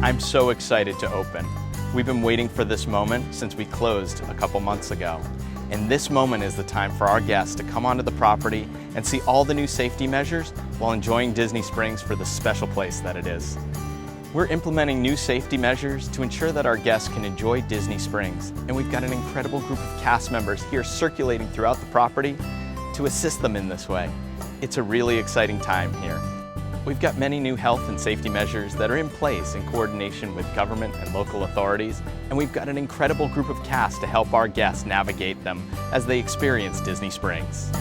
I'm so excited to open. We've been waiting for this moment since we closed a couple months ago. And this moment is the time for our guests to come onto the property and see all the new safety measures while enjoying Disney Springs for the special place that it is. We're implementing new safety measures to ensure that our guests can enjoy Disney Springs. And we've got an incredible group of cast members here circulating throughout the property to assist them in this way. It's a really exciting time here. We've got many new health and safety measures that are in place in coordination with government and local authorities, and we've got an incredible group of cast to help our guests navigate them as they experience Disney Springs.